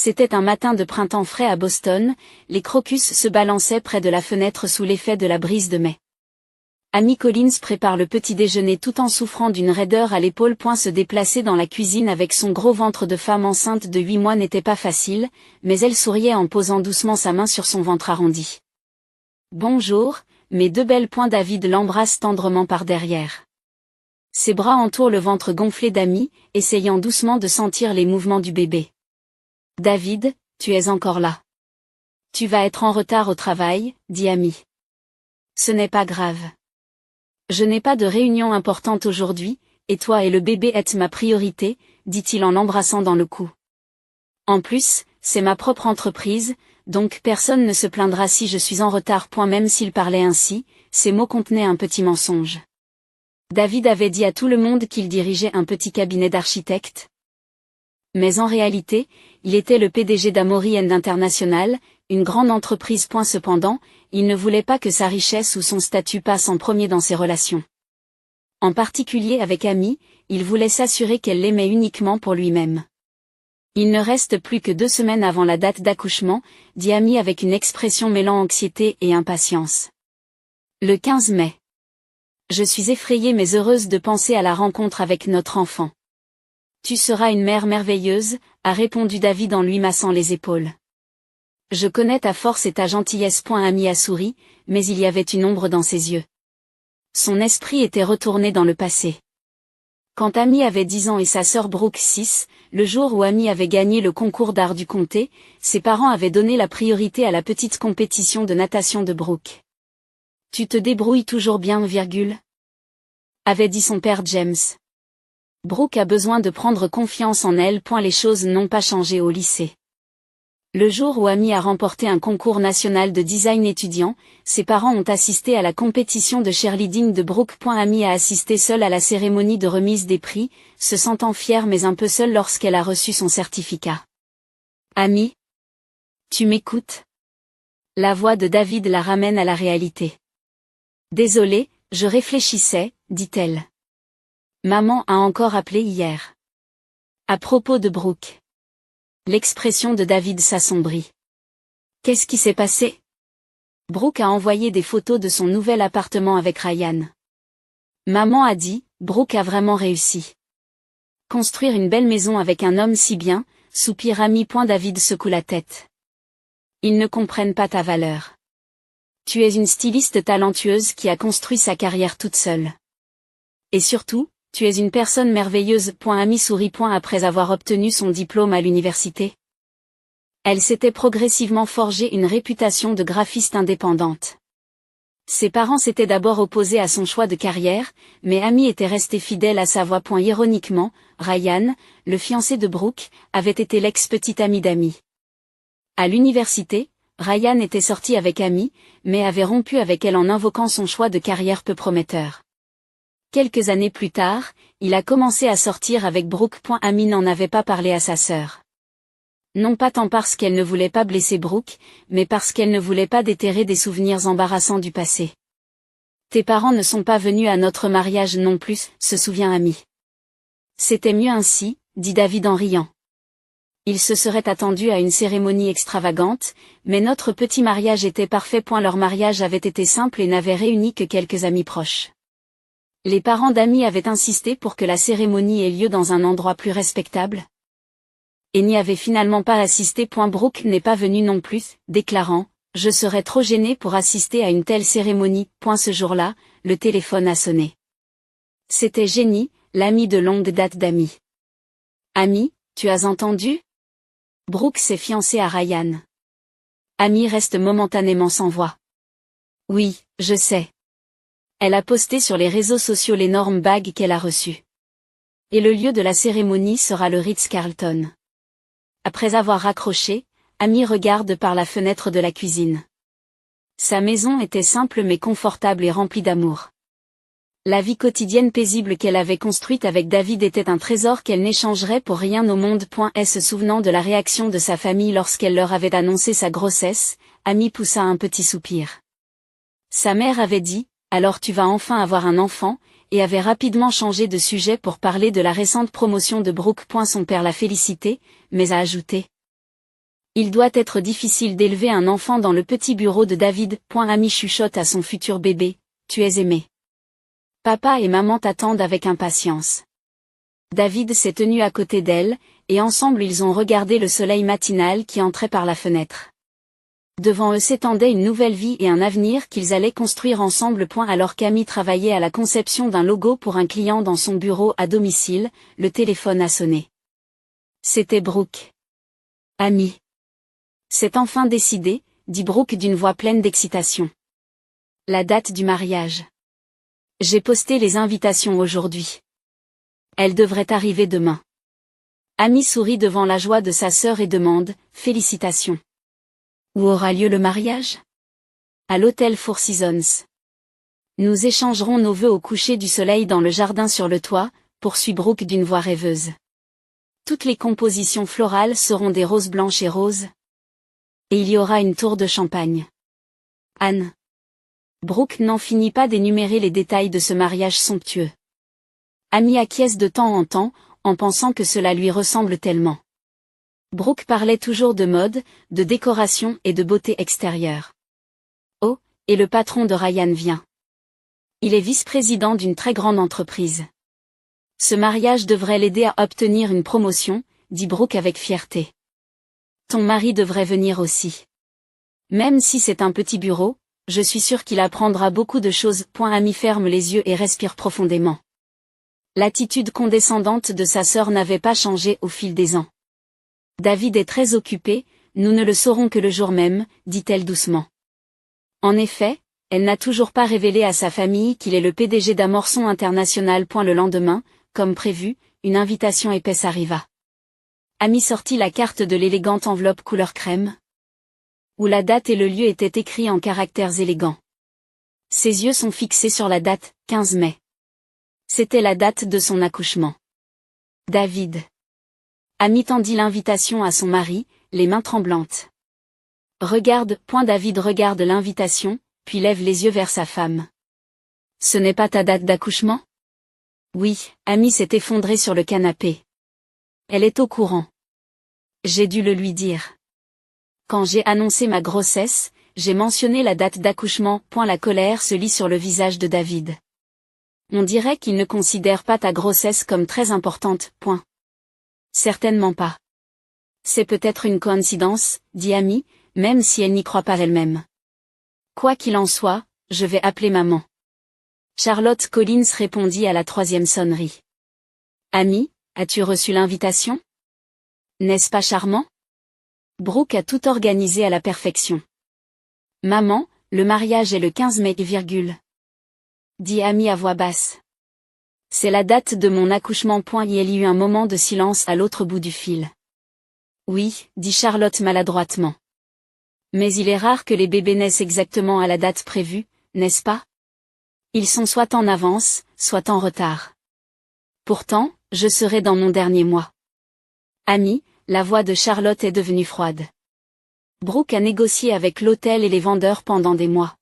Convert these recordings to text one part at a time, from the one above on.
C'était un matin de printemps frais à Boston, les crocus se balançaient près de la fenêtre sous l'effet de la brise de mai. Amy Collins prépare le petit déjeuner tout en souffrant d'une raideur à l'épaule. Se déplacer dans la cuisine avec son gros ventre de femme enceinte de 8 mois n'était pas facile, mais elle souriait en posant doucement sa main sur son ventre arrondi. « Bonjour, mes deux belles » David l'embrasse tendrement par derrière. Ses bras entourent le ventre gonflé d'Amy, essayant doucement de sentir les mouvements du bébé. « David, tu es encore là. Tu vas être en retard au travail, » dit Amy. « Ce n'est pas grave. Je n'ai pas de réunion importante aujourd'hui, et toi et le bébé êtes ma priorité, » dit-il en l'embrassant dans le cou. En plus, c'est ma propre entreprise, donc personne ne se plaindra si je suis en retard. Même s'il parlait ainsi, ces mots contenaient un petit mensonge. David avait dit à tout le monde qu'il dirigeait un petit cabinet d'architectes. Mais en réalité, il était le PDG d'Amory & International, une grande entreprise. Cependant, il ne voulait pas que sa richesse ou son statut passent en premier dans ses relations. En particulier avec Amy, il voulait s'assurer qu'elle l'aimait uniquement pour lui-même. Il ne reste plus que 2 semaines avant la date d'accouchement, dit Amy avec une expression mêlant anxiété et impatience. Le 15 mai. Je suis effrayée mais heureuse de penser à la rencontre avec notre enfant. Tu seras une mère merveilleuse, a répondu David en lui massant les épaules. Je connais ta force et ta gentillesse. Amy a souri, mais il y avait une ombre dans ses yeux. Son esprit était retourné dans le passé. Quand Amy avait 10 ans et sa sœur Brooke 6, le jour où Amy avait gagné le concours d'art du comté, ses parents avaient donné la priorité à la petite compétition de natation de Brooke. Tu te débrouilles toujours bien, avait dit son père James. Brooke a besoin de prendre confiance en elle. Les choses n'ont pas changé au lycée. Le jour où Amy a remporté un concours national de design étudiant, ses parents ont assisté à la compétition de cheerleading de Brooke. Amy a assisté seule à la cérémonie de remise des prix, se sentant fière mais un peu seule lorsqu'elle a reçu son certificat. Amy? Tu m'écoutes? La voix de David la ramène à la réalité. Désolée, je réfléchissais, dit-elle. Maman a encore appelé hier. À propos de Brooke. L'expression de David s'assombrit. Qu'est-ce qui s'est passé? Brooke a envoyé des photos de son nouvel appartement avec Ryan. Maman a dit, Brooke a vraiment réussi. Construire une belle maison avec un homme si bien, soupire Amy. David secoue la tête. Ils ne comprennent pas ta valeur. Tu es une styliste talentueuse qui a construit sa carrière toute seule. Et surtout, tu es une personne merveilleuse. Amy sourit. Après avoir obtenu son diplôme à l'université. Elle s'était progressivement forgé une réputation de graphiste indépendante. Ses parents s'étaient d'abord opposés à son choix de carrière, mais Amy était restée fidèle à sa voix. Ironiquement, Ryan, le fiancé de Brooke, avait été l'ex-petit ami d'Amy. À l'université, Ryan était sorti avec Amy, mais avait rompu avec elle en invoquant son choix de carrière peu prometteur. Quelques années plus tard, il a commencé à sortir avec Brooke. Amy n'en avait pas parlé à sa sœur. Non pas tant parce qu'elle ne voulait pas blesser Brooke, mais parce qu'elle ne voulait pas déterrer des souvenirs embarrassants du passé. Tes parents ne sont pas venus à notre mariage non plus, se souvient Amy. C'était mieux ainsi, dit David en riant. Ils se seraient attendus à une cérémonie extravagante, mais notre petit mariage était parfait. Leur mariage avait été simple et n'avait réuni que quelques amis proches. Les parents d'Amy avaient insisté pour que la cérémonie ait lieu dans un endroit plus respectable. Et n'y avait finalement pas assisté. Brooke n'est pas venue non plus, déclarant « Je serais trop gênée pour assister à une telle cérémonie ». Ce jour-là, le téléphone a sonné. C'était Jenny, l'amie de longue date d'Amy. « Amy, tu as entendu? Brooke s'est fiancée à Ryan. » Amy reste momentanément sans voix. « Oui, je sais. » Elle a posté sur les réseaux sociaux l'énorme bague qu'elle a reçue. Et le lieu de la cérémonie sera le Ritz-Carlton. Après avoir raccroché, Amy regarde par la fenêtre de la cuisine. Sa maison était simple mais confortable et remplie d'amour. La vie quotidienne paisible qu'elle avait construite avec David était un trésor qu'elle n'échangerait pour rien au monde. Se souvenant de la réaction de sa famille lorsqu'elle leur avait annoncé sa grossesse, Amy poussa un petit soupir. Sa mère avait dit, « Alors tu vas enfin avoir un enfant », et avait rapidement changé de sujet pour parler de la récente promotion de Brooke. Son père l'a félicité, mais a ajouté Il doit être difficile d'élever un enfant dans le petit bureau de David. Ami chuchote à son futur bébé, tu es aimé. Papa et maman t'attendent avec impatience. David s'est tenu à côté d'elle, et ensemble ils ont regardé le soleil matinal qui entrait par la fenêtre. Devant eux s'étendait une nouvelle vie et un avenir qu'ils allaient construire ensemble. Alors qu'Amy travaillait à la conception d'un logo pour un client dans son bureau à domicile, le téléphone a sonné. C'était Brooke. Amy. C'est enfin décidé, dit Brooke d'une voix pleine d'excitation. La date du mariage. J'ai posté les invitations aujourd'hui. Elles devraient arriver demain. Amy sourit devant la joie de sa sœur et demande, félicitations. Où aura lieu le mariage? À l'hôtel Four Seasons. Nous échangerons nos vœux au coucher du soleil dans le jardin sur le toit, poursuit Brooke d'une voix rêveuse. Toutes les compositions florales seront des roses blanches et roses. Et il y aura une tour de champagne. Anne. Brooke n'en finit pas d'énumérer les détails de ce mariage somptueux. Amy acquiesce de temps en temps, en pensant que cela lui ressemble tellement. Brooke parlait toujours de mode, de décoration et de beauté extérieure. Oh, et le patron de Ryan vient. Il est vice-président d'une très grande entreprise. Ce mariage devrait l'aider à obtenir une promotion, dit Brooke avec fierté. Ton mari devrait venir aussi. Même si c'est un petit bureau, je suis sûre qu'il apprendra beaucoup de choses. Amy ferme les yeux et respire profondément. L'attitude condescendante de sa sœur n'avait pas changé au fil des ans. David est très occupé, nous ne le saurons que le jour même, dit-elle doucement. En effet, elle n'a toujours pas révélé à sa famille qu'il est le PDG d'Amorçon International. Le lendemain, comme prévu, une invitation épaisse arriva. Amy sortit la carte de l'élégante enveloppe couleur crème, où la date et le lieu étaient écrits en caractères élégants. Ses yeux sont fixés sur la date, 15 mai. C'était la date de son accouchement. David. Amy tendit l'invitation à son mari, les mains tremblantes. Regarde. David regarde l'invitation, puis lève les yeux vers sa femme. Ce n'est pas ta date d'accouchement? Oui, Amy s'est effondrée sur le canapé. Elle est au courant. J'ai dû le lui dire. Quand j'ai annoncé ma grossesse, j'ai mentionné la date d'accouchement. La colère se lit sur le visage de David. On dirait qu'il ne considère pas ta grossesse comme très importante. Certainement pas. C'est peut-être une coïncidence, dit Amy, même si elle n'y croit pas elle-même. Quoi qu'il en soit, je vais appeler maman. Charlotte Collins répondit à la 3e sonnerie. Amy, as-tu reçu l'invitation? N'est-ce pas charmant? Brooke a tout organisé à la perfection. Maman, le mariage est le 15 mai, dit Amy à voix basse. C'est la date de mon accouchement. Il y eut un moment de silence à l'autre bout du fil. Oui, dit Charlotte maladroitement. Mais il est rare que les bébés naissent exactement à la date prévue, n'est-ce pas? Ils sont soit en avance, soit en retard. Pourtant, je serai dans mon dernier mois. Amy, la voix de Charlotte est devenue froide. Brooke a négocié avec l'hôtel et les vendeurs pendant des mois.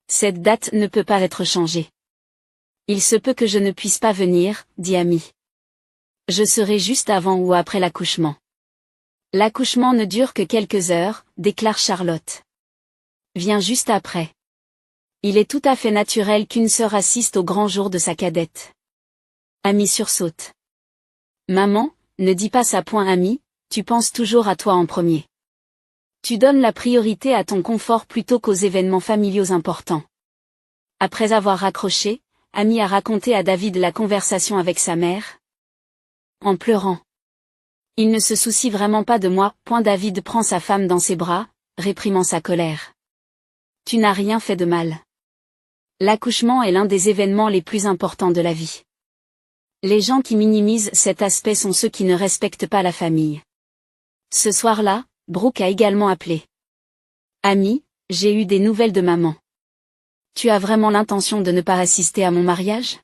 Cette date ne peut pas être changée. Il se peut que je ne puisse pas venir, dit Amy. Je serai juste avant ou après l'accouchement. L'accouchement ne dure que quelques heures, déclare Charlotte. Viens juste après. Il est tout à fait naturel qu'une sœur assiste au grand jour de sa cadette. Amy sursaute. Maman, ne dis pas ça. Amy, tu penses toujours à toi en premier. Tu donnes la priorité à ton confort plutôt qu'aux événements familiaux importants. Après avoir raccroché, Amy a raconté à David la conversation avec sa mère. En pleurant. Il ne se soucie vraiment pas de moi. David prend sa femme dans ses bras, réprimant sa colère. Tu n'as rien fait de mal. L'accouchement est l'un des événements les plus importants de la vie. Les gens qui minimisent cet aspect sont ceux qui ne respectent pas la famille. Ce soir-là, Brooke a également appelé. Amy, j'ai eu des nouvelles de maman. Tu as vraiment l'intention de ne pas assister à mon mariage?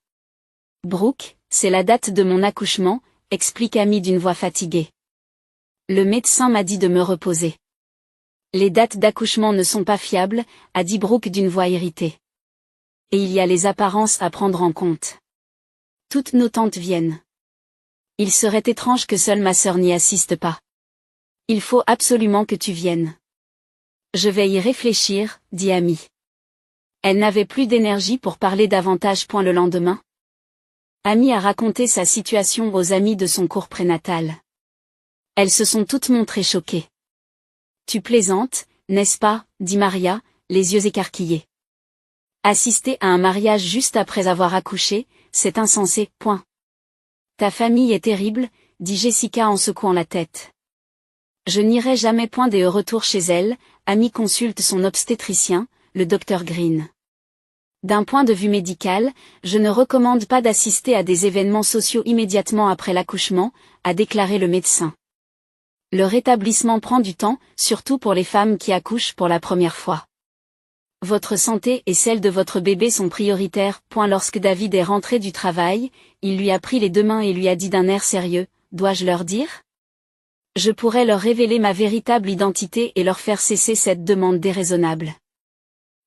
Brooke, c'est la date de mon accouchement, explique Amy d'une voix fatiguée. Le médecin m'a dit de me reposer. Les dates d'accouchement ne sont pas fiables, a dit Brooke d'une voix irritée. Et il y a les apparences à prendre en compte. Toutes nos tantes viennent. Il serait étrange que seule ma sœur n'y assiste pas. Il faut absolument que tu viennes. Je vais y réfléchir, dit Amy. Elle n'avait plus d'énergie pour parler davantage. Le lendemain, Amy a raconté sa situation aux amies de son cours prénatal. Elles se sont toutes montrées choquées. Tu plaisantes, n'est-ce pas, dit Maria, les yeux écarquillés. Assister à un mariage juste après avoir accouché, c'est insensé. Ta famille est terrible, dit Jessica en secouant la tête. Je n'irai jamais. Des retours chez elle, Amy consulte son obstétricien, le Dr Green. D'un point de vue médical, je ne recommande pas d'assister à des événements sociaux immédiatement après l'accouchement, a déclaré le médecin. Le rétablissement prend du temps, surtout pour les femmes qui accouchent pour la première fois. Votre santé et celle de votre bébé sont prioritaires. Lorsque David est rentré du travail, il lui a pris les deux mains et lui a dit d'un air sérieux, « Dois-je leur dire ? Je pourrais leur révéler ma véritable identité et leur faire cesser cette demande déraisonnable. »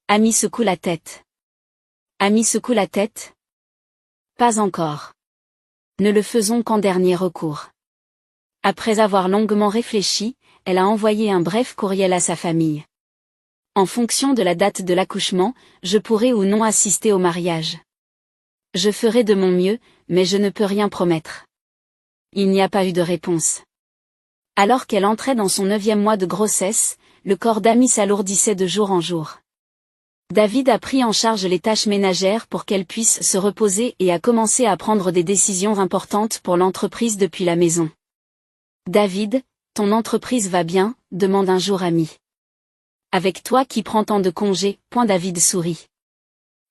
Amy secoue la tête. Amy secoue la tête. Pas encore. Ne le faisons qu'en dernier recours. Après avoir longuement réfléchi, elle a envoyé un bref courriel à sa famille. En fonction de la date de l'accouchement, je pourrai ou non assister au mariage. Je ferai de mon mieux, mais je ne peux rien promettre. Il n'y a pas eu de réponse. Alors qu'elle entrait dans son 9e mois de grossesse, le corps d'Amy s'alourdissait de jour en jour. David a pris en charge les tâches ménagères pour qu'elle puisse se reposer et a commencé à prendre des décisions importantes pour l'entreprise depuis la maison. « David, ton entreprise va bien ?» demande un jour Amy. « Avec toi qui prends tant de congés ?» David sourit.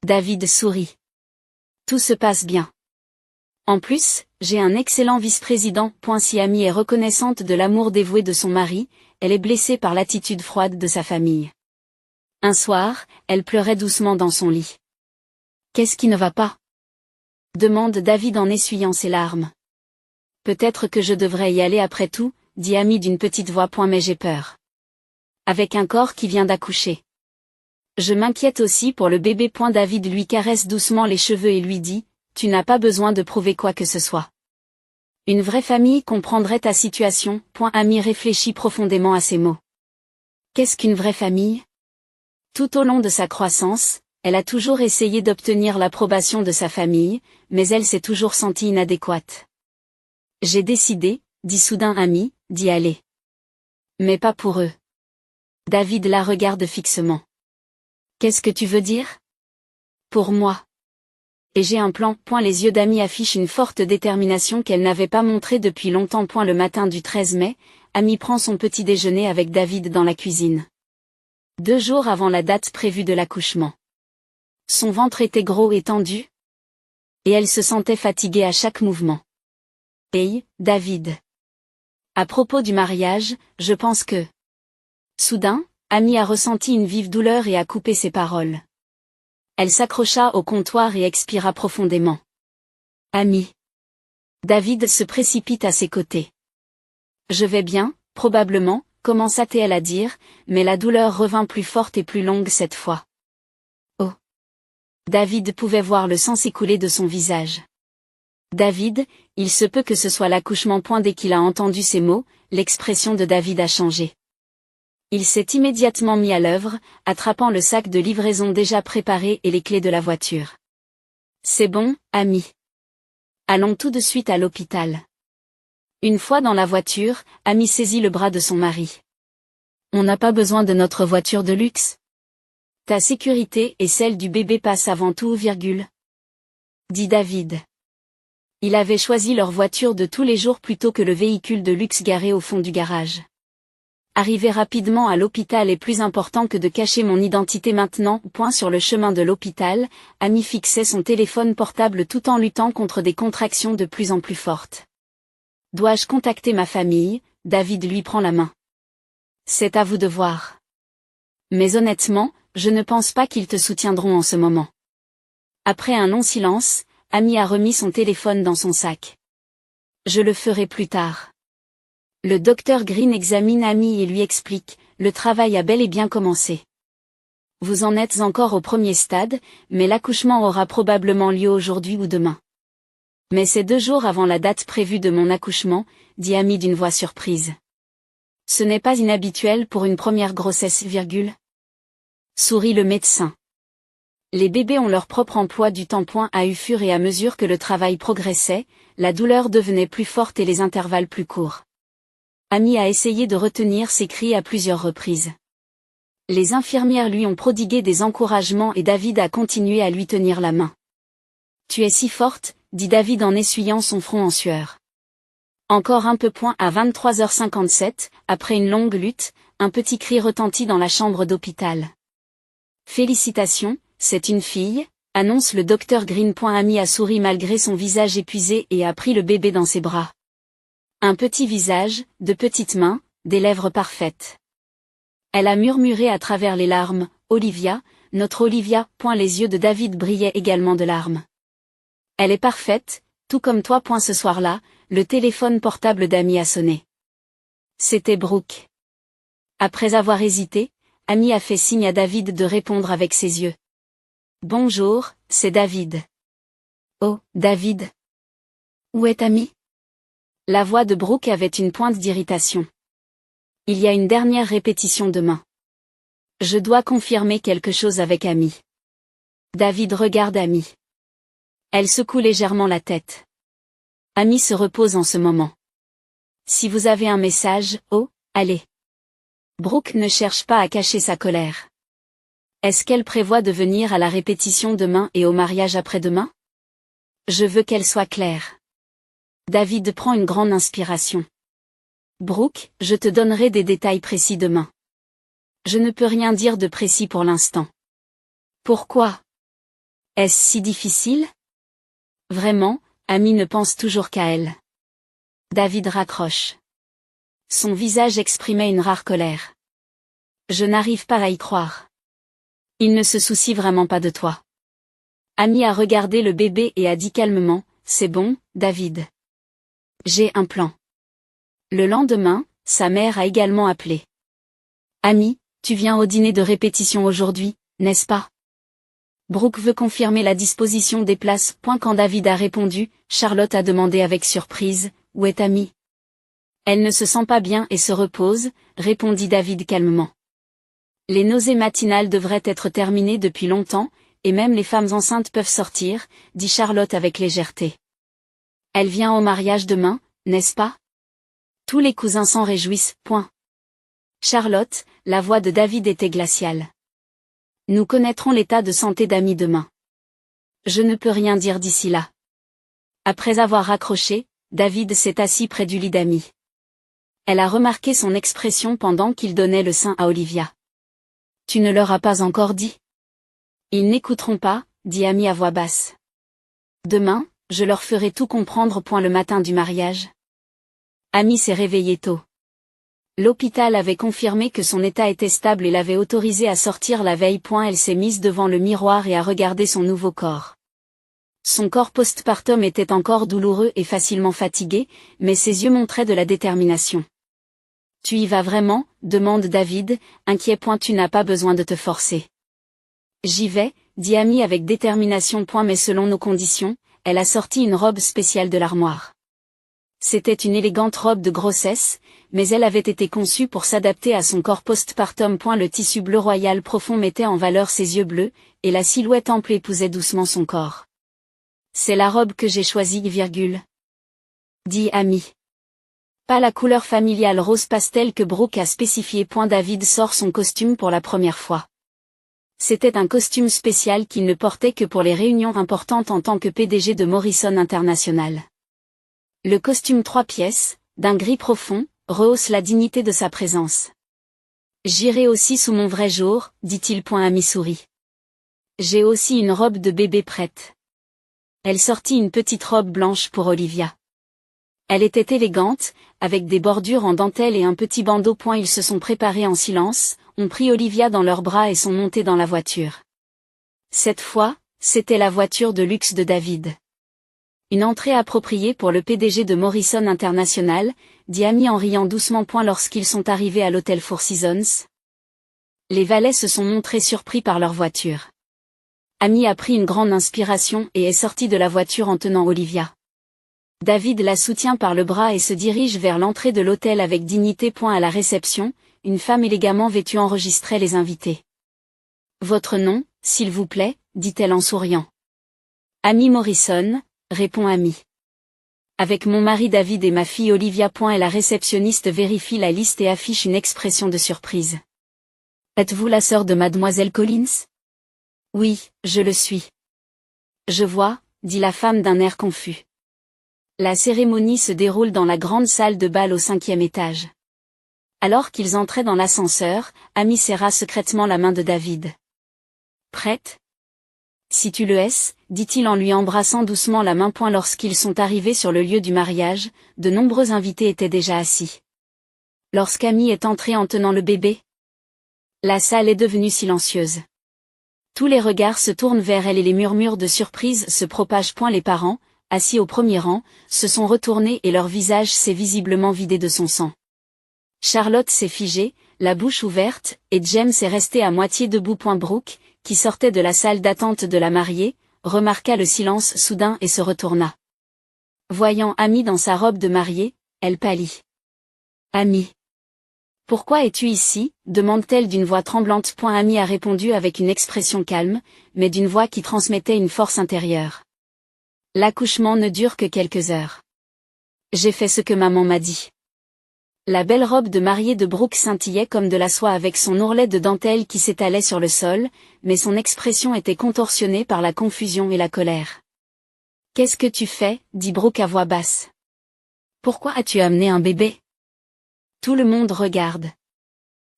David sourit. « Tout se passe bien. En plus, j'ai un excellent vice-président. » Si Amy est reconnaissante de l'amour dévoué de son mari, elle est blessée par l'attitude froide de sa famille. Un soir, elle pleurait doucement dans son lit. « Qu'est-ce qui ne va pas ?» demande David en essuyant ses larmes. « Peut-être que je devrais y aller après tout, » dit Amy d'une petite voix. « Mais j'ai peur. Avec un corps qui vient d'accoucher. Je m'inquiète aussi pour le bébé. » David lui caresse doucement les cheveux et lui dit, « Tu n'as pas besoin de prouver quoi que ce soit. Une vraie famille comprendrait ta situation. » Amy réfléchit profondément à ces mots. Qu'est-ce qu'une vraie famille ? Tout au long de sa croissance, elle a toujours essayé d'obtenir l'approbation de sa famille, mais elle s'est toujours sentie inadéquate. J'ai décidé, dit soudain Amy, d'y aller. Mais pas pour eux. David la regarde fixement. Qu'est-ce que tu veux dire ? Pour moi. Et j'ai un plan. Les yeux d'Amy affichent une forte détermination qu'elle n'avait pas montrée depuis longtemps. Le matin du 13 mai, Amy prend son petit déjeuner avec David dans la cuisine. 2 jours avant la date prévue de l'accouchement. Son ventre était gros et tendu. Et elle se sentait fatiguée à chaque mouvement. Hey, David. À propos du mariage, je pense que... Soudain, Amy a ressenti une vive douleur et a coupé ses paroles. Elle s'accrocha au comptoir et expira profondément. Amy. David se précipite à ses côtés. Je vais bien, probablement, commença-t-elle à dire, mais la douleur revint plus forte et plus longue cette fois. Oh. David pouvait voir le sang s'écouler de son visage. David, il se peut que ce soit l'accouchement. Dès qu'il a entendu ces mots, l'expression de David a changé. Il s'est immédiatement mis à l'œuvre, attrapant le sac de livraison déjà préparé et les clés de la voiture. C'est bon, Amy. Allons tout de suite à l'hôpital. Une fois dans la voiture, Amy saisit le bras de son mari. On n'a pas besoin de notre voiture de luxe. Ta sécurité et celle du bébé passent avant tout, dit David. Il avait choisi leur voiture de tous les jours plutôt que le véhicule de luxe garé au fond du garage. Arriver rapidement à l'hôpital est plus important que de cacher mon identité maintenant. Sur le chemin de l'hôpital, Amy fixait son téléphone portable tout en luttant contre des contractions de plus en plus fortes. Dois-je contacter ma famille ? David lui prend la main. C'est à vous de voir. Mais honnêtement, je ne pense pas qu'ils te soutiendront en ce moment. Après un long silence, Amy a remis son téléphone dans son sac. Je le ferai plus tard. Le docteur Green examine Amy et lui explique, le travail a bel et bien commencé. Vous en êtes encore au premier stade, mais l'accouchement aura probablement lieu aujourd'hui ou demain. Mais c'est 2 jours avant la date prévue de mon accouchement, dit Amy d'une voix surprise. Ce n'est pas inhabituel pour une première grossesse, sourit le médecin. Les bébés ont leur propre emploi du temps. À au fur et à mesure que le travail progressait, la douleur devenait plus forte et les intervalles plus courts. Amy a essayé de retenir ses cris à plusieurs reprises. Les infirmières lui ont prodigué des encouragements et David a continué à lui tenir la main. Tu es si forte, dit David en essuyant son front en sueur. Encore un peu. À 23h57, après une longue lutte, un petit cri retentit dans la chambre d'hôpital. Félicitations, c'est une fille, annonce le docteur Green. Amy a souri malgré son visage épuisé et a pris le bébé dans ses bras. Un petit visage, de petites mains, des lèvres parfaites. Elle a murmuré à travers les larmes, Olivia, notre Olivia. Les yeux de David brillaient également de larmes. Elle est parfaite, tout comme toi. Ce soir-là, le téléphone portable d'Amy a sonné. C'était Brooke. Après avoir hésité, Amy a fait signe à David de répondre avec ses yeux. Bonjour, c'est David. Oh, David. Où est Amy? La voix de Brooke avait une pointe d'irritation. Il y a une dernière répétition demain. Je dois confirmer quelque chose avec Amy. David regarde Amy. Elle secoue légèrement la tête. Amy se repose en ce moment. Si vous avez un message, oh, allez. Brooke ne cherche pas à cacher sa colère. Est-ce qu'elle prévoit de venir à la répétition demain et au mariage après-demain? Je veux qu'elle soit claire. David prend une grande inspiration. Brooke, je te donnerai des détails précis demain. Je ne peux rien dire de précis pour l'instant. Pourquoi? Est-ce si difficile? Vraiment, Amy ne pense toujours qu'à elle. David raccroche. Son visage exprimait une rare colère. Je n'arrive pas à y croire. Il ne se soucie vraiment pas de toi. Amy a regardé le bébé et a dit calmement, c'est bon, David. J'ai un plan. Le lendemain, sa mère a également appelé. Amy, tu viens au dîner de répétition aujourd'hui, n'est-ce pas? Brooke veut confirmer la disposition des places. Quand David a répondu, Charlotte a demandé avec surprise, où est Amy? Elle ne se sent pas bien et se repose, répondit David calmement. Les nausées matinales devraient être terminées depuis longtemps, et même les femmes enceintes peuvent sortir, dit Charlotte avec légèreté. Elle vient au mariage demain, n'est-ce pas? Tous les cousins s'en réjouissent. Charlotte, la voix de David était glaciale. Nous connaîtrons l'état de santé d'Amy demain. Je ne peux rien dire d'ici là. Après avoir raccroché, David s'est assis près du lit d'Amy. Elle a remarqué son expression pendant qu'il donnait le sein à Olivia. Tu ne leur as pas encore dit? Ils n'écouteront pas, dit Amy à voix basse. Demain, je leur ferai tout comprendre. Le matin du mariage. Amy s'est réveillée tôt. L'hôpital avait confirmé que son état était stable et l'avait autorisée à sortir la veille. Elle s'est mise devant le miroir et a regardé son nouveau corps. Son corps postpartum était encore douloureux et facilement fatigué, mais ses yeux montraient de la détermination. Tu y vas vraiment? Demande David, inquiet. Tu n'as pas besoin de te forcer. J'y vais, dit Amy avec détermination. Mais selon nos conditions, elle a sorti une robe spéciale de l'armoire. C'était une élégante robe de grossesse, mais elle avait été conçue pour s'adapter à son corps postpartum. Le tissu bleu royal profond mettait en valeur ses yeux bleus, et la silhouette ample épousait doucement son corps. C'est la robe que j'ai choisie, dit Amy. Pas la couleur familiale rose pastel que Brooke a spécifié. David sort son costume pour la première fois. C'était un costume spécial qu'il ne portait que pour les réunions importantes en tant que PDG de Morrison International. Le costume 3 pièces, d'un gris profond, rehausse la dignité de sa présence. J'irai aussi sous mon vrai jour, dit-il. Amy sourit. J'ai aussi une robe de bébé prête. Elle sortit une petite robe blanche pour Olivia. Elle était élégante, avec des bordures en dentelle et un petit bandeau. Ils se sont préparés en silence, ont pris Olivia dans leurs bras et sont montés dans la voiture. Cette fois, c'était la voiture de luxe de David. Une entrée appropriée pour le PDG de Morrison International, dit Amy en riant doucement. Lorsqu'ils sont arrivés à l'hôtel Four Seasons, les valets se sont montrés surpris par leur voiture. Amy a pris une grande inspiration et est sortie de la voiture en tenant Olivia. David la soutient par le bras et se dirige vers l'entrée de l'hôtel avec dignité. À la réception, une femme élégamment vêtue enregistrait les invités. Votre nom, s'il vous plaît, dit-elle en souriant. Amy Morrison, répond Amy. Avec mon mari David et ma fille Olivia. Et la réceptionniste vérifie la liste et affiche une expression de surprise. Êtes-vous la sœur de mademoiselle Collins? Oui, je le suis. Je vois, dit la femme d'un air confus. La cérémonie se déroule dans la grande salle de bal au 5e étage. Alors qu'ils entraient dans l'ascenseur, Amy serra secrètement la main de David. Prête? Si tu le es, dit-il en lui embrassant doucement la main. Lorsqu'ils sont arrivés sur le lieu du mariage, de nombreux invités étaient déjà assis. Lorsqu'Amy est entrée en tenant le bébé, la salle est devenue silencieuse. Tous les regards se tournent vers elle et les murmures de surprise se propagent. Les parents, assis au premier rang, se sont retournés et leur visage s'est visiblement vidé de son sang. Charlotte s'est figée, la bouche ouverte, et James est resté à moitié debout. Brooke, qui sortait de la salle d'attente de la mariée, remarqua le silence soudain et se retourna. Voyant Amy dans sa robe de mariée, elle pâlit. Amy. Pourquoi es-tu ici? Demande-t-elle d'une voix tremblante. Amy a répondu avec une expression calme, mais d'une voix qui transmettait une force intérieure. L'accouchement ne dure que quelques heures. J'ai fait ce que maman m'a dit. La belle robe de mariée de Brooke scintillait comme de la soie avec son ourlet de dentelle qui s'étalait sur le sol, mais son expression était contorsionnée par la confusion et la colère. Qu'est-ce que tu fais? Dit Brooke à voix basse. Pourquoi as-tu amené un bébé? Tout le monde regarde.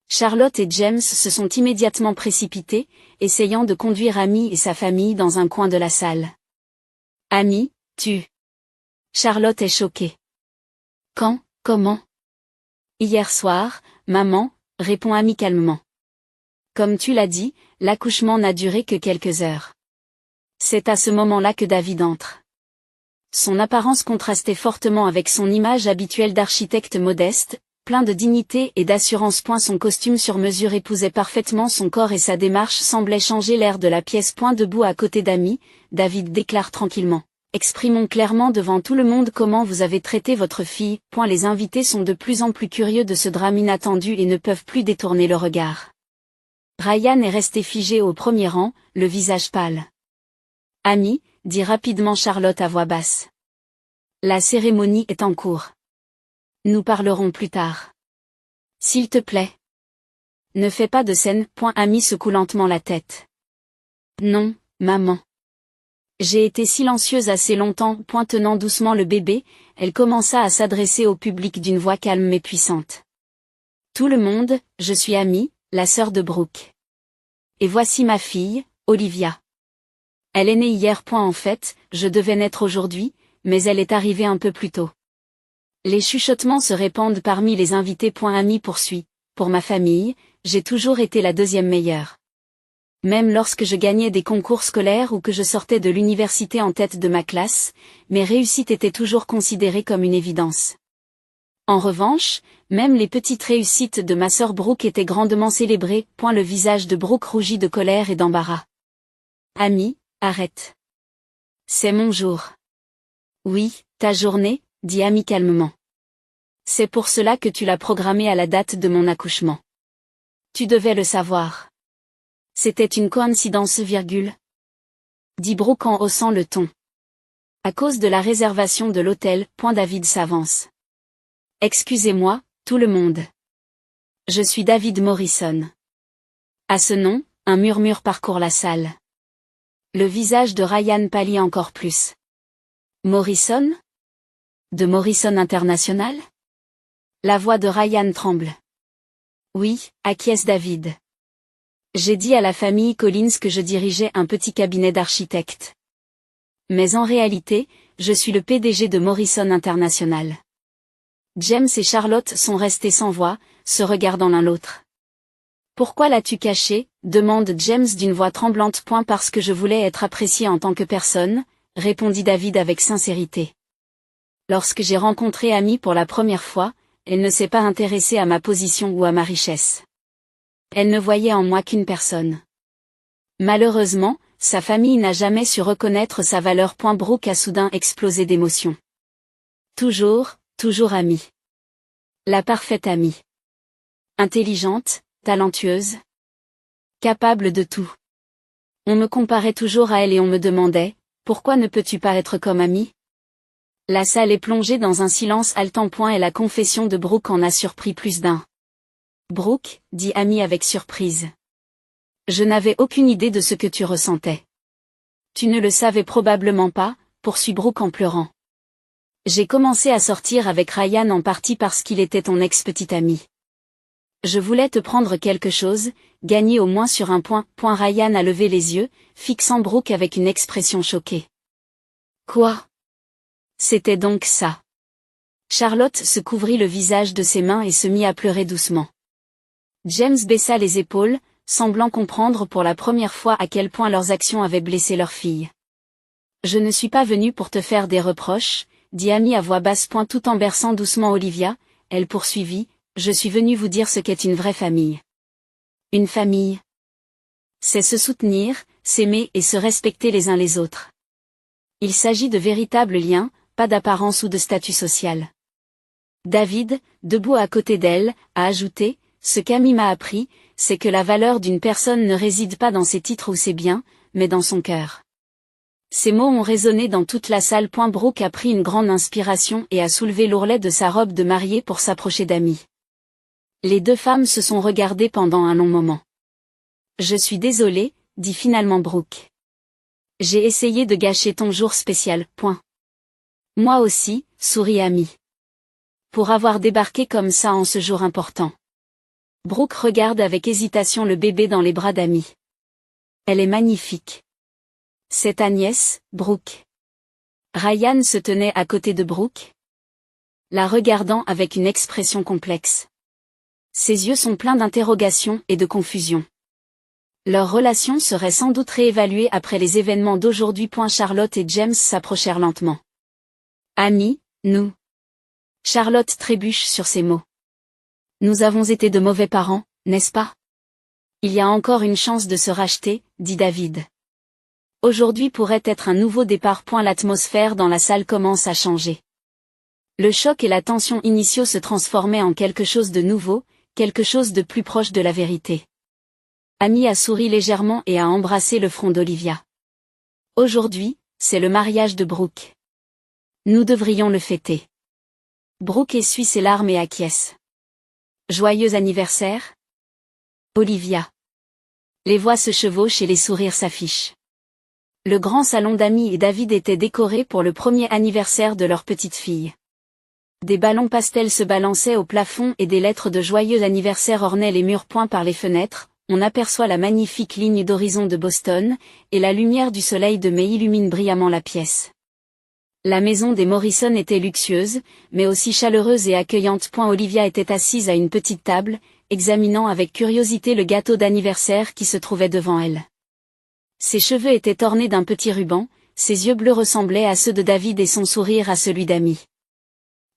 Charlotte et James se sont immédiatement précipités, essayant de conduire Amy et sa famille dans un coin de la salle. Amy, tu... Charlotte est choquée. Quand? Comment? Hier soir, maman, répond Amy calmement. Comme tu l'as dit, l'accouchement n'a duré que quelques heures. C'est à ce moment-là que David entre. Son apparence contrastait fortement avec son image habituelle d'architecte modeste, plein de dignité et d'assurance. Son costume sur mesure épousait parfaitement son corps et sa démarche semblait changer l'air de la pièce. Debout à côté d'Amy, David déclare tranquillement. Exprimons clairement devant tout le monde comment vous avez traité votre fille. Les invités sont de plus en plus curieux de ce drame inattendu et ne peuvent plus détourner le regard. Ryan est resté figé au premier rang, le visage pâle. Amy, dit rapidement Charlotte à voix basse. La cérémonie est en cours. Nous parlerons plus tard. S'il te plaît. Ne fais pas de scène. Amy secoue lentement la tête. Non, maman. J'ai été silencieuse assez longtemps. Tenant doucement le bébé, elle commença à s'adresser au public d'une voix calme mais puissante. Tout le monde, je suis Amy, la sœur de Brooke. Et voici ma fille, Olivia. Elle est née hier. En fait, je devais naître aujourd'hui, mais elle est arrivée un peu plus tôt. Les chuchotements se répandent parmi les invités. Amy poursuit. Pour ma famille, j'ai toujours été la deuxième meilleure. Même lorsque je gagnais des concours scolaires ou que je sortais de l'université en tête de ma classe, mes réussites étaient toujours considérées comme une évidence. En revanche, même les petites réussites de ma sœur Brooke étaient grandement célébrées. Le visage de Brooke rougit de colère et d'embarras. Amy, arrête. C'est mon jour. Oui, ta journée, dit Amy calmement. C'est pour cela que tu l'as programmée à la date de mon accouchement. Tu devais le savoir. C'était une coïncidence, dit Brooke en haussant le ton. À cause de la réservation de l'hôtel, David s'avance. Excusez-moi, tout le monde. Je suis David Morrison. À ce nom, un murmure parcourt la salle. Le visage de Ryan pâlit encore plus. Morrison? De Morrison International? La voix de Ryan tremble. Oui, acquiesce David. J'ai dit à la famille Collins que je dirigeais un petit cabinet d'architectes. Mais en réalité, je suis le PDG de Morrison International. James et Charlotte sont restés sans voix, se regardant l'un l'autre. Pourquoi l'as-tu caché? Demande James d'une voix tremblante. Parce que je voulais être apprécié en tant que personne, répondit David avec sincérité. Lorsque j'ai rencontré Amy pour la première fois, elle ne s'est pas intéressée à ma position ou à ma richesse. Elle ne voyait en moi qu'une personne. Malheureusement, sa famille n'a jamais su reconnaître sa valeur. Brooke a soudain explosé d'émotion. Toujours amie. La parfaite amie. Intelligente, talentueuse. Capable de tout. On me comparait toujours à elle et on me demandait, pourquoi ne peux-tu pas être comme amie? La salle est plongée dans un silence haletant. Et la confession de Brooke en a surpris plus d'un. Brooke, dit Amy avec surprise. Je n'avais aucune idée de ce que tu ressentais. Tu ne le savais probablement pas, poursuit Brooke en pleurant. J'ai commencé à sortir avec Ryan en partie parce qu'il était ton ex-petit ami. Je voulais te prendre quelque chose, gagner au moins sur un point. Ryan a levé les yeux, fixant Brooke avec une expression choquée. Quoi? C'était donc ça. Charlotte se couvrit le visage de ses mains et se mit à pleurer doucement. James baissa les épaules, semblant comprendre pour la première fois à quel point leurs actions avaient blessé leur fille. Je ne suis pas venu pour te faire des reproches, dit Amy à voix basse. Tout en berçant doucement Olivia, elle poursuivit, je suis venu vous dire ce qu'est une vraie famille. Une famille. C'est se soutenir, s'aimer et se respecter les uns les autres. Il s'agit de véritables liens, pas d'apparence ou de statut social. David, debout à côté d'elle, a ajouté, ce qu'Amy m'a appris, c'est que la valeur d'une personne ne réside pas dans ses titres ou ses biens, mais dans son cœur. Ces mots ont résonné dans toute la salle. Brooke a pris une grande inspiration et a soulevé l'ourlet de sa robe de mariée pour s'approcher d'Amy. Les deux femmes se sont regardées pendant un long moment. Je suis désolée, dit finalement Brooke. J'ai essayé de gâcher ton jour spécial. Moi aussi, sourit Amy. Pour avoir débarqué comme ça en ce jour important. Brooke regarde avec hésitation le bébé dans les bras d'Amy. Elle est magnifique. C'est ta nièce, Brooke. Ryan se tenait à côté de Brooke, la regardant avec une expression complexe. Ses yeux sont pleins d'interrogations et de confusion. Leur relation serait sans doute réévaluée après les événements d'aujourd'hui. Charlotte et James s'approchèrent lentement. Amy, nous. Charlotte trébuche sur ces mots. Nous avons été de mauvais parents, n'est-ce pas? Il y a encore une chance de se racheter, dit David. Aujourd'hui pourrait être un nouveau départ. L'atmosphère dans la salle commence à changer. Le choc et la tension initiaux se transformaient en quelque chose de nouveau, quelque chose de plus proche de la vérité. Amy a souri légèrement et a embrassé le front d'Olivia. Aujourd'hui, c'est le mariage de Brooke. Nous devrions le fêter. Brooke essuie ses larmes et acquiesce. Joyeux anniversaire, Olivia. Les voix se chevauchent et les sourires s'affichent. Le grand salon d'Amy et David était décoré pour le premier anniversaire de leur petite fille. Des ballons pastels se balançaient au plafond et des lettres de joyeux anniversaire ornaient les murs. Par les fenêtres, on aperçoit la magnifique ligne d'horizon de Boston, et la lumière du soleil de mai illumine brillamment la pièce. La maison des Morrison était luxueuse, mais aussi chaleureuse et accueillante. Olivia était assise à une petite table, examinant avec curiosité le gâteau d'anniversaire qui se trouvait devant elle. Ses cheveux étaient ornés d'un petit ruban, ses yeux bleus ressemblaient à ceux de David et son sourire à celui d'Amy.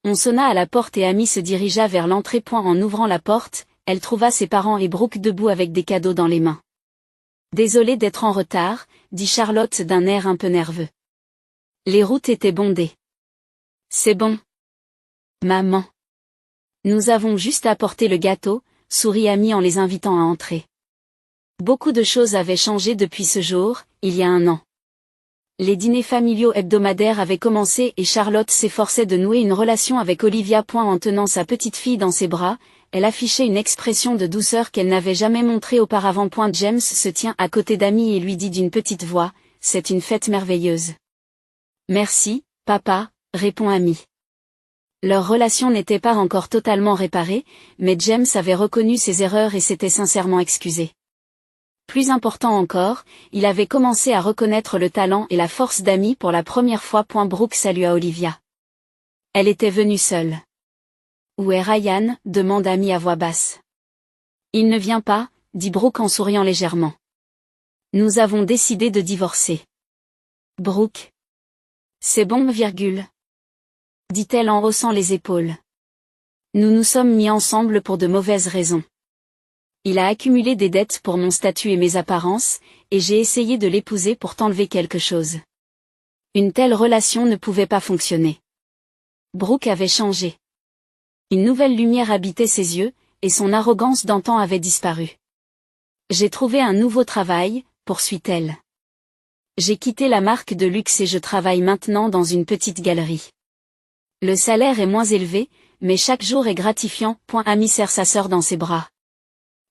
On sonna à la porte et Amy se dirigea vers l'entrée. En ouvrant la porte, elle trouva ses parents et Brooke debout avec des cadeaux dans les mains. Désolée d'être en retard, dit Charlotte d'un air un peu nerveux. Les routes étaient bondées. C'est bon. Maman. Nous avons juste apporté le gâteau, sourit Amy en les invitant à entrer. Beaucoup de choses avaient changé depuis ce jour, il y a un an. Les dîners familiaux hebdomadaires avaient commencé et Charlotte s'efforçait de nouer une relation avec Olivia. En tenant sa petite fille dans ses bras, elle affichait une expression de douceur qu'elle n'avait jamais montrée auparavant. James se tient à côté d'Amy et lui dit d'une petite voix, « C'est une fête merveilleuse. » Merci, papa, répond Amy. Leur relation n'était pas encore totalement réparée, mais James avait reconnu ses erreurs et s'était sincèrement excusé. Plus important encore, il avait commencé à reconnaître le talent et la force d'Amy pour la première fois. Brooke salua Olivia. Elle était venue seule. Où est Ryan? Demande Amy à voix basse. Il ne vient pas, dit Brooke en souriant légèrement. Nous avons décidé de divorcer. Brooke. C'est bon, dit-elle en haussant les épaules. Nous nous sommes mis ensemble pour de mauvaises raisons. Il a accumulé des dettes pour mon statut et mes apparences, et j'ai essayé de l'épouser pour t'enlever quelque chose. Une telle relation ne pouvait pas fonctionner. Brooke avait changé. Une nouvelle lumière habitait ses yeux, et son arrogance d'antan avait disparu. J'ai trouvé un nouveau travail, poursuit-elle. J'ai quitté la marque de luxe et je travaille maintenant dans une petite galerie. Le salaire est moins élevé, mais chaque jour est gratifiant. Amy serre sa sœur dans ses bras.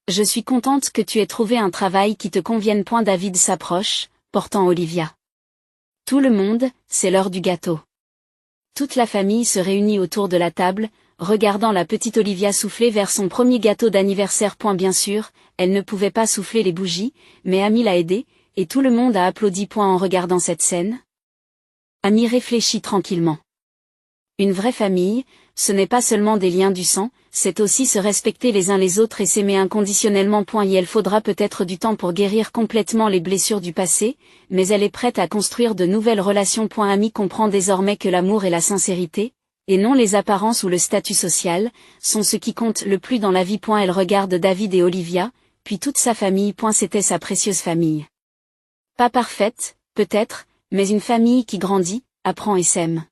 Je suis contente que tu aies trouvé un travail qui te convienne. David s'approche, portant Olivia. Tout le monde, c'est l'heure du gâteau. Toute la famille se réunit autour de la table, regardant la petite Olivia souffler vers son premier gâteau d'anniversaire. Bien sûr, elle ne pouvait pas souffler les bougies, mais Amy l'a aidée, et tout le monde a applaudi. En regardant cette scène, Amy réfléchit tranquillement. Une vraie famille, ce n'est pas seulement des liens du sang, c'est aussi se respecter les uns les autres et s'aimer inconditionnellement. Et elle faudra peut-être du temps pour guérir complètement les blessures du passé, mais elle est prête à construire de nouvelles relations. Amy comprend désormais que l'amour et la sincérité, et non les apparences ou le statut social, sont ce qui compte le plus dans la vie. Elle regarde David et Olivia, puis toute sa famille. C'était sa précieuse famille. Pas parfaite, peut-être, mais une famille qui grandit, apprend et s'aime.